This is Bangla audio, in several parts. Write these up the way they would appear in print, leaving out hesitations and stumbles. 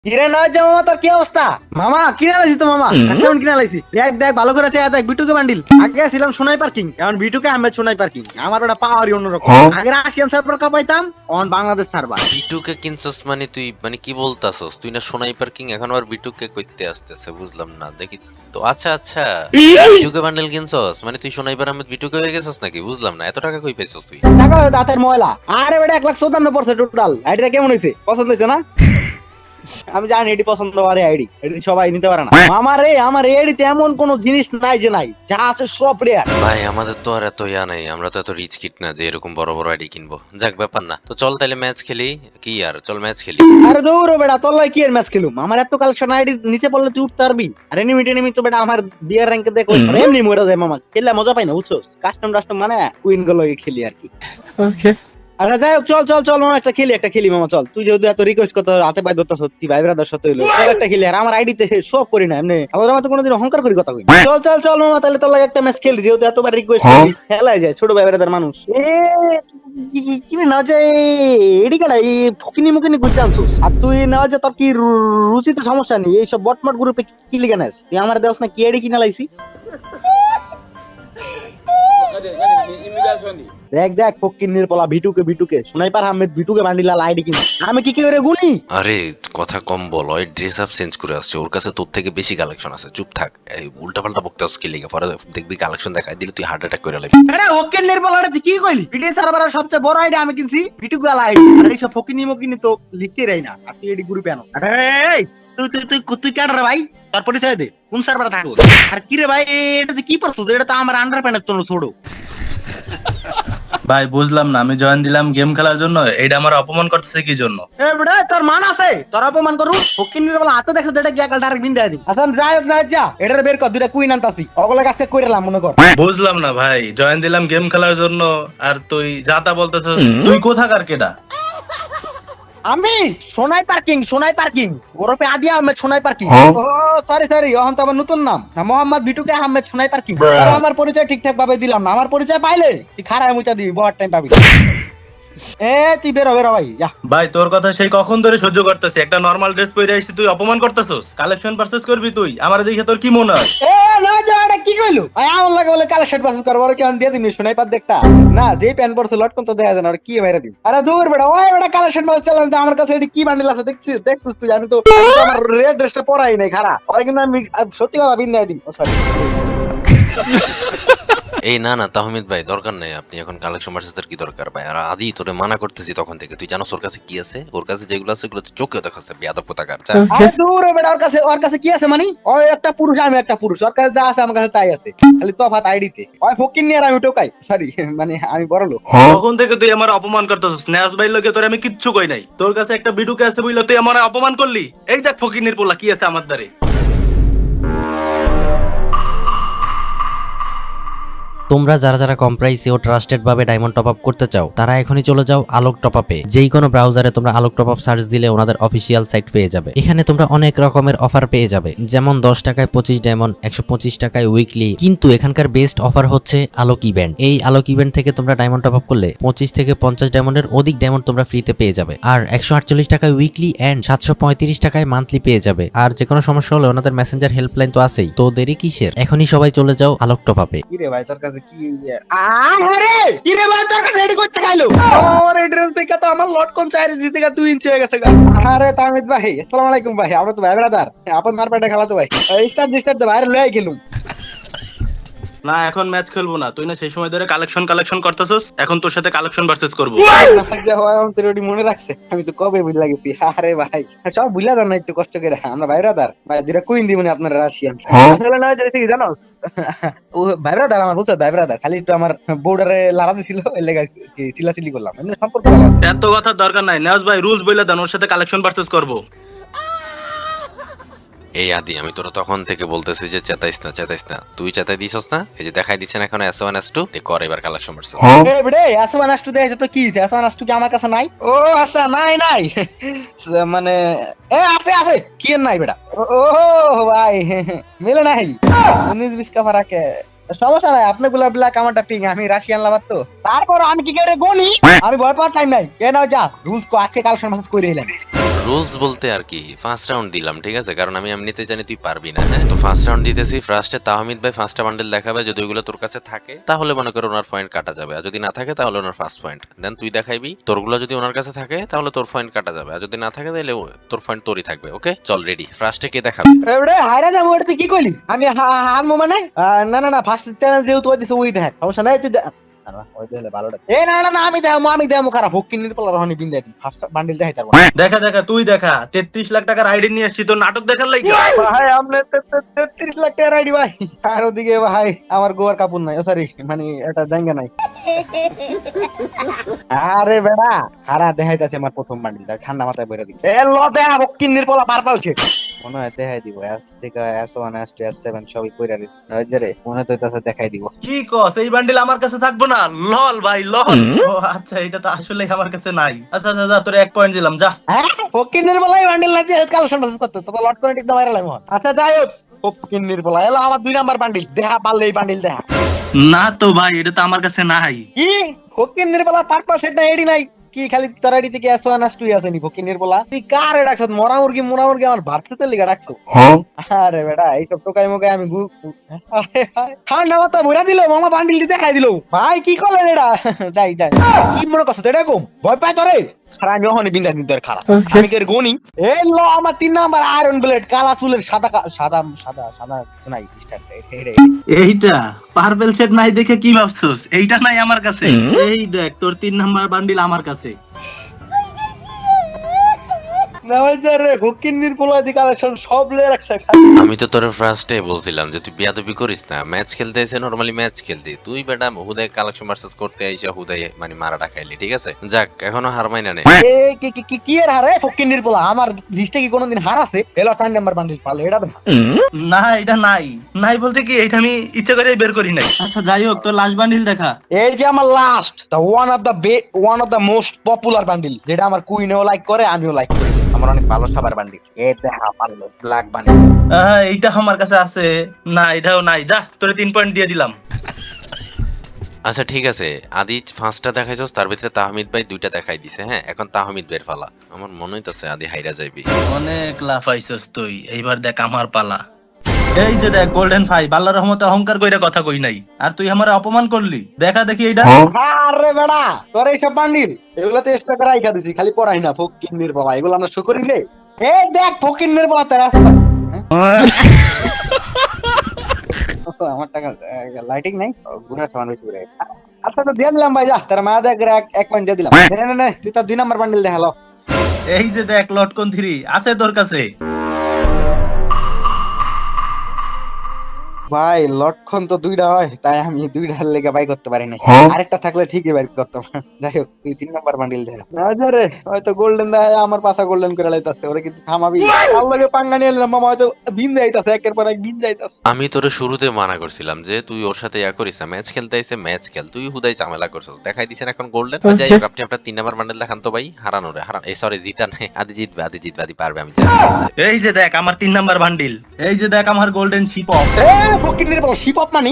কিরে নয় যে মামা, তোর কি অবস্থা? মামা কিনে লাইছি তো মামা, কেমন কিনে লাইছি? দেখ দেখ ভালো করে চেয়ে দেখ, বিটুকে বান্ডিল। আগে ছিলাম সোনাই পার্কিং, এখন বিটুকে আহমেদ সোনাই পার্কিং। আমার ওটা পাওয়ারই অন্যরকম। আগে রাশিয়ান সার্ভার কাপাইতাম, এখন বাংলাদেশ সার্ভার। বিটুকে কিনছস মানে তুই মানে কি বলতাছস? তুই না সোনাই পার্কিং, এখন আবার বিটুকে কইতে আসতেছে, বুঝলাম না। দেখি তো, আচ্ছা আচ্ছা, বিটুকে বান্ডেল কিনছস মানে তুই সোনাইবার আহমেদ বিটুকে হয়ে গেছস নাকি? বুঝলাম না, এত টাকা কই পাইছস তুই? টাকা হয়ে দাঁতের ময়লা। আরে বেটা 1,54,000 পড়ছে টোটাল। আইডিটা কেমন হয়েছে? পছন্দ হয়েছে না? আমি জানি এটি পছন্দ করে আইডি, এটি সবাই নিতে পারে না। আমার এডিতে এমন কোন জিনিস নাই যে নাই, যা আছে সব রেয়ার। ভাই আমাদের তো আর এত ইয়া নাই, আমরা তো এত রিচ কিট না যে এরকম বড় বড় আইডি কিনবো। যাক ব্যাপার না, তো চল তাইলে ম্যাচ খেলি। কি আর চল ম্যাচ খেলি। আরে দৌড়ো বেটা, তোর লাই কি এর ম্যাচ খেলুম? আমার এত কালেকশন আইডি নিচে পড়লে তুই উঠতে পারবি? আর এনিমি তো বেটা আমার বিয়ার র্যাঙ্কে দেখো এমনি মরে যায় মামা, খেললে মজা পাই না, বুঝছো? কাস্টম মানে কুইন গুলো খেলি আর কি। আচ্ছা যাই হোক, চল মামা, একটা খেলি মামা, চল। তুই যেহেতু এত রিকোয়েস্ট করতে হাতে পায়ে ধরতে সত্যি ভাই ব্রাদার সাথে হইলো, চল একটা খেলি। আর আমার আইডিতে সব করি না এমনি, আমার মতো কোনোদিন অহংকার করি কথা কই না। চল মামা, তাহলে তোর লাগে একটা ম্যাচ খেলি, যেহেতু এতবার রিকোয়েস্ট করি, খেলাই যায়, ছোট ভাই ব্রাদার মানুষ। কি না যে এডি কাটা এই ফকিনি বুঝতে আনছো। আর তুই না যে তোর কি রুচিতে সমস্যা নেই, এইসব বটমট গ্রুপে কি লিখে নেস তুই? আমার দেওস না কি এডি কিনা লাইছি? দেখ ফকিন্নির পোলা বিটুকে স্নাইপার আহমেদ বিটুকে বান্ডিলাল আইডি কিনা আমি কি করে গুনি? আরে কথা কম বল, ওই ড্রেস আপ চেঞ্জ করে আসছে, ওর কাছে তোর থেকে বেশি কালেকশন আছে। চুপ থাক, এই উল্টা পাল্টা বকতাস কি লিগা? পরে দেখবি কালেকশন দেখাই দিলে তুই হার্ট অ্যাটাক করে লাগবি। আরে ফকিন্নির পোলাটা তুই কি কইলি? বিটি সার্ভারের সবচেয়ে বড় আইডি আমি কিনছি, বিটুকে আইডি। আর এইসব ফকিনি তো লিখতে রাই না, আর তুই এডি গ্রুপে আনো। আরে এই তুই কেন রে ভাই? তোর পরিচয় দে, কোন সার্ভারে থাকো? আর কি রে ভাই, এটা যে কি পাচ্ছ? এটা তো আমার আন্ডার প্যান্টের জন্য ছোড়ো। ভাই বুঝলাম না, আমি জয়েন দিলাম গেম খেলার জন্য, এইটা আমার অপমান করতেছে কি জন্য? এ বেটা তোর মান আছে? তোর অপমান করু ফকিন্নির বলা হাতে দেখছ এটা কি একাল ডাইরেক্ট বিন দেয় দি। আচ্ছা যাই হোক না, যা এটারে বের কর, দুইটা কুইন আনতাছি, ওগুলা কাজকে কইরালাম মনে কর। বুঝলাম না ভাই, জয়েন দিলাম গেম খেলার জন্য আর তুই যা তা বলতেছিস। তুই কোথাকার কেডা? আমি সোনাই পার্কিং ওরফে আদিয়া আহমেদ সোনাই পার্কিং। ও সরি এখন তো আমার নতুন নাম না, মোহাম্মদ বিটুকে আহমেদ সোনাই পার্কিং। আর আমার পরিচয় ঠিকঠাক ভাবে দিলাম না, আমার পরিচয় পাইলে তুই খারায় মুচা দিবি, বহুত টাইম পাবি। এ তুই বেরো ভাই, যা। ভাই তোর কথা সেই কখন ধরে সহ্য করতেছি, একটা নরমাল ড্রেস পরে আসছি, তুই অপমান করতেছিস। কালেকশন পারচেজ করবি তুই, আমার দেখে তোর কি মনে হয়? এ না যা, এটা কি কইলো? আমার লাগে বলে কালেকশন পাস করব, আর কেন দিয়ে দিবি সোনাই পাত দেখতা না? যেই প্যান পরছে লটকন তো দেখা যায় না, আর কি মেরে দিবি? আরে দূর বেটা, ওই বেটা কালেকশন পাস চ্যালেঞ্জ, আমার কাছে এটি কি বান্ডিল আছে দেখছিস তুই? আমি তো আমার রেড ড্রেসটা পরাই নাই খারা, আর কিন্তু আমি সত্যি কথা বিন দেই দিই। সরি এই না তাহমিদ ভাই, দরকার নাই, আপনি এখন কালেকশন ভার্সেসের কি দরকার ভাই? আর আদি তোরে মানা করতেছি তখন থেকে, তুই জানোস ওর কাছে কি আছে? ওর কাছে যেগুলো আছে ওগুলো চোখে দেখাচ্ছে, বেয়াদব কোথাকার। আরে দূর বেটা, ওর কাছে কি আছে মানে? ওই একটা পুরুষ, আমি একটা পুরুষ, ওর কাছে যা আছে আমার কাছে তাই আছে, খালি তফাৎ আইডিতে। ওই ফকির নিয়ে আর আমি টোকাই, সরি মানে আমি বড় লোক। কখন থেকে তুই আমার অপমান করতেছিস? নেয়াজ ভাই লোকে তোর আমি কিচ্ছু কই নাই, তোর কাছে একটা বিডুকে আছে বুঝলে তুই আমার অপমান করলি। এই দেখ ফকিনের পোলা কি আছে আমার দ্বারে। তোমরা যারা কম প্রাইসে ও ট্রাস্টেড ভাবে ডায়মন্ড টপ আপ করতে চাও, তারা এখনই চলে যাও আলোক টপ আপে। যেই কোনো ব্রাউজারে তোমরা আলোক টপ আপ সার্চ দিলে ওনাদের অফিসিয়াল সাইট পেয়ে যাবে। এখানে তোমরা অনেক রকমের অফার পেয়ে যাবে, যেমন 10 টাকায় 25 ডায়মন্ড, 125 টাকায় উইকলি। কিন্তু এখানকার বেস্ট অফার হচ্ছে আলোক ইভেন্ট। এই আলোক ইভেন্ট থেকে তোমরা ডায়মন্ড টপ আপ করলে 25 থেকে 50 ডায়মন্ডের অধিক ডায়মন্ড তোমরা ফ্রিতে পেয়ে যাবে। আর 148 টাকায় উইকলি এন্ড 735 টাকায় মান্থলি পেয়ে যাবে। আর যে কোনো সমস্যা হলে ওনাদের মেসেঞ্জার হেল্পলাইন তো আছেই। তো দেরি কিসের? এখনই সবাই চলে যাও আলোক টপ আপে। কি রে ভাই, তোর কাছে কি? আরে কি রে ভাই, তোর কাছে এডি করতে খাইলো? আমার এই ড্রেস দেখে তো আমার লটকন চাইরে দিতে গা 2 ইঞ্চি হয়ে গেছে গা। আরে তামিদ ভাই, আসসালামু আলাইকুম ভাই, আমরা তো ভাই ব্রাদার, আপন মারপেটে খেলা তো ভাই। স্টার দে বাইরে লয়ে খেলুম না এখন ম্যাচ খেলবো না, তুই না সেই সময় ধরে কালেকশন করতেছিস, এখন তোর সাথে কালেকশন ভার্সেস করবো। মনে রাখছে, আমি তো কবে বুঝলা গেছি। আরে ভাই সব বুঝলা না, একটু কষ্ট করে আমরা ভাই ব্রাদার ভাই, দুটা কুইন দিব না আপনার রাশিয়ান। আসলে না যেতে কি জানোস, ও ভাই ব্রাদার আমার, বুঝছো? ভাই ব্রাদার খালি একটু আমার বোর্ডারে লাড়া দিছিল, এর লাগা চিল্লাচিল্লি করলাম, এমনি সম্পর্ক ভালো আছে। এত কথার দরকার নাই, নেওয়াজ ভাই রুলস বইলে দেন, ওর সাথে কালেকশন ভার্সেস করবো। এই আদি, আমি তোরা তখন থেকে বলতেছি যে চেতাইস না, তুই চেতাই দিছস না? এই যে দেখাই দিচ্ছেন এখন S1 S2, কর এবার কালেকশন ভার্সেস। এ বেডে আসমান আসটু দেখাইছে তো কি? আসমান আসটু কি আমার কাছে নাই? ও আচ্ছা, নাই মানে এ আছে কি নাই বেটা? ও ভাই মিলে নাই 19-20 का फर्क है। সমস্যা নাই, আপনাগুলা ব্ল্যাক আমারটা পিং, আমি রাশিয়ান লাভার তো। তারপর আমি কি করে গনি, আমি ভয় পাওয়ার টাইম নাই। এ নাও যা, রুলস কো আজকে কালেকশন ম্যাসেজ করে এলাম। রুলস বলতে আর কি ফার্স্ট রাউন্ড দিলাম, ঠিক আছে, কারণ আমি এমনিতে জানি তুই পারবি না। হ্যাঁ, তো ফার্স্ট রাউন্ড দিতেছি। ফার্স্টে তাহমিদ ভাই ফার্স্টটা বান্ডেল দেখাবে, যদি ওইগুলো তোর কাছে থাকে তাহলে মনে করো ওনার পয়েন্ট কাটা যাবে, আর যদি না থাকে তাহলে ওনার ফার্স্ট পয়েন্ট। দেন তুই দেখাইবি, তোরগুলো যদি ওনার কাছে থাকে তাহলে তোর পয়েন্ট কাটা যাবে, আর যদি না থাকে তাহলে তোর পয়েন্ট তোরই থাকবে। ওকে, চল রেডি। ফার্স্টে কে দেখাবে? এবারে হায়রা যাবো, এটা তুই কি কইলি? আমি হারমো মানে? না না না, ফার্স্ট চ্যানেল যেহেতু ওই দিছে ওই দেখ, সমস্যা নাই, তুই আমি দেখামো খারাপ হোক কিনির পালা রহনি বিন দেয় ফার্স্ট বান্ডেল দেখাই তারপর। দেখা দেখা তুই দেখা 33 লাখ টাকার আইডি নিয়ে আসছি তোর নাটক দেখার লাগি। ভাই আপনি 33 লাখ টাকার আইডি ভাই, আর ওদিকে ভাই আমার গোয়ার কাপড় নাই, সরি মানে এটা জায়গা নাই। আরে বেড়া খারাপ দেখাইতাছে আমার প্রথম বান্ডেল, ঠান্ডা মাথায় বইরা দিই। এ ল দেখা হোক কিনির পালা পারপালছে মনে হয় দেখাই দিব। S থেকে S1 S2 S7 সবই কইরা দিছি, ওই যে রে মনে তো তাছে দেখাই দিব। কি কস, এই বান্ডিল আমার কাছে থাকবো না? লল ভাই লল। ও আচ্ছা, এটা তো আসলে আমার কাছে নাই। আচ্ছা আচ্ছা যা, তোর 1 পয়েন্ট দিলাম, যা। হ্যাঁ ফকিনের বেলায় বান্ডেল না দিয়ে কালেকশন করতে তো লট করে টিক ভাইরাল হয়। আচ্ছা যাই হোক, ফকিনের বেলায় এলো আমার 2 নাম্বার বান্ডেল, দেখা পারলে এই বান্ডেল দেখা। না তো ভাই, এটা তো আমার কাছে নাই। কি ফকিনের বেলা পারপাস সেট না এডি নাই কি? খালি তোর আইডি থেকে S1 S2 আছে নি ফকিনের বেলা? তুই কারে ডাকছ? মরা মুরগি আমার ভারতে লিগা ডাকছো? আরে বেটা এইসব টোকাই মোকাই আমি ঠান্ডা মাথা ভরা দিল মামা, বান্ডিল দেখাই দিল ভাই, কি করলেন এটা? যাই যাই, কি মনে করছো এটা কম ভয় পাই তোরে? খারাপ আমি ওখানে বিন্দা দিন তোর খারাপ, আমি কে গনি। এই ল আমার 3 নাম্বার আয়রন ব্লেড, কালা চুলের সাদা সাদা সাদা সাদা কিছু নাই এইটা পার্পল সেট নাই দেখে কি ভাবছস? এইটা নাই আমার কাছে। এই দেখ তোর 3 নাম্বার বান্ডিল আমার কাছে। আমি তো তোর ফার্স্টে বলছিলাম যে তুই বিয়াদবি করিস না, ম্যাচ খেলতে এসে নরমালি ম্যাচ খেলতি, তুই বেটা হুদায় কালেকশন ভার্সেস করতে আইসা হুদায় মানে মারাটা খাইলি, ঠিক আছে? যাক, এখনো হার মাইনা নে। কি এর হারে ফকিন্নির পোলা, আমার লিস্টে কি কোনোদিন হার আছে? এলো 4 নাম্বার বান্ডিল পালে এটা না, এটা নাই। নাই বলতে কি, এটা আমি ইচ্ছা করে বের করি নাই। আচ্ছা যাই হোক, তোর লাস্ট বান্ডিল দেখা। এই যে আমার last one of the most popular bundle, যেটা আমার কুইনেও লাইক করে আমিও লাইক করি, আমার অনেক ভালো সবার বান্ডিল। এই দেখা পারলো ব্ল্যাক বান্ডিল। এইটা আমার কাছে আছে না, এটাও নাই। যা, তোরে 3 পয়েন্ট দিয়ে দিলাম। আচ্ছা ঠিক আছে, আদি ফার্স্টটা দেখাইছস, তার ভিতরে তাহমিদ ভাই 2টা দেখাই দিছে। হ্যাঁ, এখন তাহমিদ ভাইয়ের পালা। আমার মনে হইতাছে আদি হাইরা যাইবি। অনেক লাফাইছস তুই, এইবার দেখ আমার পালা। এই যে দেখ গোল্ডেন 5, আল্লাহর রহমতে অহংকার কইরা কথা কই নাই, আর তুই আমারে অপমান করলি। দেখা দেখি এইটা। আরে বেড়া তোর এইসব বান্ডিল এগুলো তো এক্সট্রা করে রাইখা দিছি, খালি পড়াই না ফকিন্নির বাবা, এগুলো আমরা শো করিলে। এই দেখ ফকিন্নির বাবা তার রাস্তা আমার টাকা লাইটিং নাই, ঘুরে সামান বেশি ঘুরে। আচ্ছা তো দিয়ে দিলাম ভাই, যা তার মা দেখ 1 পয়েন্ট দিয়ে দিলাম। না তুই তার 2 নাম্বার বান্ডিল দেখালো। এই যে দেখ লটকন 3 আছে তোর কাছে। ভাই লটকন তো 2টা হয়, তাই আমি 2টার লেগে বাই করতে পারি নাই, আরেকটা থাকলে ঠিকই বাই করতাম। যাই হোক, তুই 3 নাম্বার বান্ডিল দেখা। আরে হয়তো গোল্ডেন দেয়, আমার পাশা গোল্ডেন করে লাইতাছে, ওরে কিন্তু থামাবি। আর লগে পাঙ্গা নিয়ে নিলাম মামা, হয়তো বিন যাইতাছে, একের পর এক বিন যাইতাছে। আমি তোরে শুরুতে মানা করছিলাম যে তুই ওর সাথে ইয়া করিস না, ম্যাচ খেলতে আইছে ম্যাচ খেল, তুই হুদাই ঝামেলা করছস, দেখাই দিছেন এখন গোল্ডেন। যাই হোক, আপনি আপনার 3 নাম্বার বান্ডেল দেখান তো ভাই। হারানোরে হারান, এই সরি জিতা নাই, আদি জিতবে আদি পারবে, আমি জানি। এই যে দেখ আমার 3 নাম্বার বান্ডিল। এই যে দেখ আমার গোল্ডেন শিপ অফ। ফকিন্নির বল শিপ অফ মানি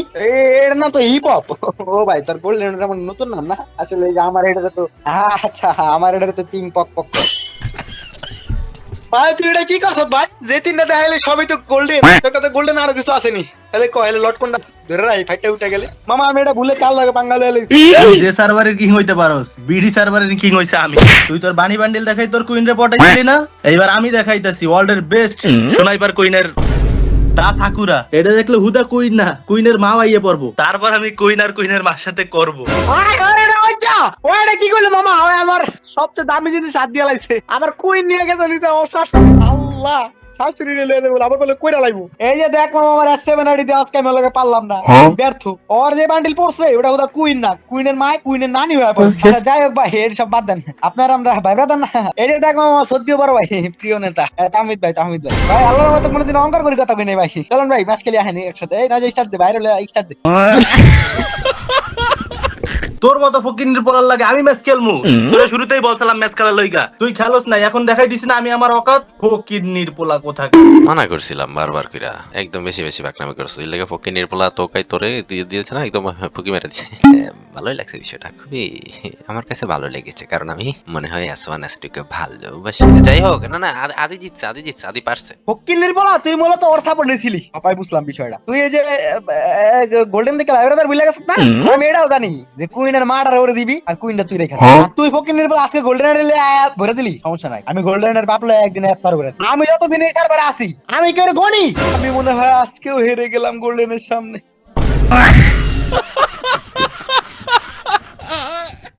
এর নাম তো হিপ হপ। ও ভাই তোর গোল্ডেন এটা আমার নতুন নাম না আসলে, এই যে আমার এটাতে তো আচ্ছা আমার এটাতে তো পিং পক পক। ভাই তুই এটা কি করছ ভাই? যে 3টা দেখাইলে সবই তো গোল্ডেন, তোর কাছে গোল্ডেন আরো কিছু আসেনি? তাহলে কইলে লটকনটা ধরে রাই ফাইটটা উঠে গেলে। মামা আমি এটা ভুলে কাল লাগে পাঙ্গা লইছি। যে সার্ভারের কিং হইতে পারোস, বিডি সার্ভারের কিং হইছে আমি। তুই তোর বানি বান্ডিল দেখাই তোর কুইন রে পটাইছিলি না, এইবার আমি দেখাইতাছি ওয়ার্ল্ডের বেস্ট স্নাইপার কুইনের তা ঠাকুরা। এটা দেখলে হুদা কুইন না, কুইনের মা আইয়ে পড়বো, তারপর আমি কুইন আর কুইনের মার সাথে করবো। ওইটা কি করলো মামা? ওই আমার সবচেয়ে দামি জিনিস হাত দিয়ে লাইছে, আমার কুইন নিয়ে গেছে নিচে। আল্লাহ শাশুড়ি নিয়ে দেবো, আবার বলে কইরা লাইবো। এই যে দেখ মামা আমার S7 আইডি দিয়ে আজকে আমি লগে পারলাম না, ব্যর্থ। ওর যে বান্ডিল পড়ছে ওটা ওটা কুইন না, কুইনের মা কুইনের নানি হয়ে পড়ে। যাই হোক ভাই, এর সব বাদ দেন, আপনার আমরা ভাই ব্রাদার না। এই যে দেখ মামা সত্যিও বড় ভাই, প্রিয় নেতা তাহমিদ ভাই ভাই আল্লাহর মতো কোনোদিন অহংকার করে কথা কই নাই ভাই। চলেন ভাই ম্যাচ খেলি আহেন একসাথে। এই না যে স্টার্ট দে, বাইরে স্টার্ট দে। তোর মতো ফকিনের পোলার লাগে আমি ম্যাচ খেলমু? তোরা শুরুতেই বলছিলাম ম্যাচ খেলার লইগা, তুই খেলোস নাই, এখন দেখাই দিস না আমি আমার অকাত। ফকিনের পোলা কোথায়? মানা করছিলাম বারবার কইরা, একদম বেশি বেশি বাকনামি করছো, এই লেগে ফকির নির্পলা তোকাই তোরে দিয়ে দিয়েছে না, একদম ফুকি মেরে দিয়েছে। ভালোই লাগছে বিষয়টা, খুবই আমার কাছে ভালো লেগেছে, কারণ আমি মনে হয় S1 S2 কে ভালোবাসি। যাই হোক, না না, আদি জিতছে, আদি পারছে। ফকিন্নির বলা তুই মূলত ওর সাপোর্ট নিছিলি, সবাই বুঝলাম বিষয়টা। তুই এই যে গোল্ডেন দিকে লাইব্রেরি ভুলে গেছিস না, আমি এটাও জানি যে কুইনের মাটার ওরে দিবি আর কুইনটা তুই রেখে তুই ফকিন্নির বলা আজকে গোল্ডেন ভরে দিলি, সমস্যা নাই, আমি গোল্ডেনের বাপলে একদিন একবার ভরে দিই। আমি যতদিন এই সার্ভারে আসি আমি কেউ গনি, আমি মনে হয় আজকেও হেরে গেলাম গোল্ডেনের সামনে।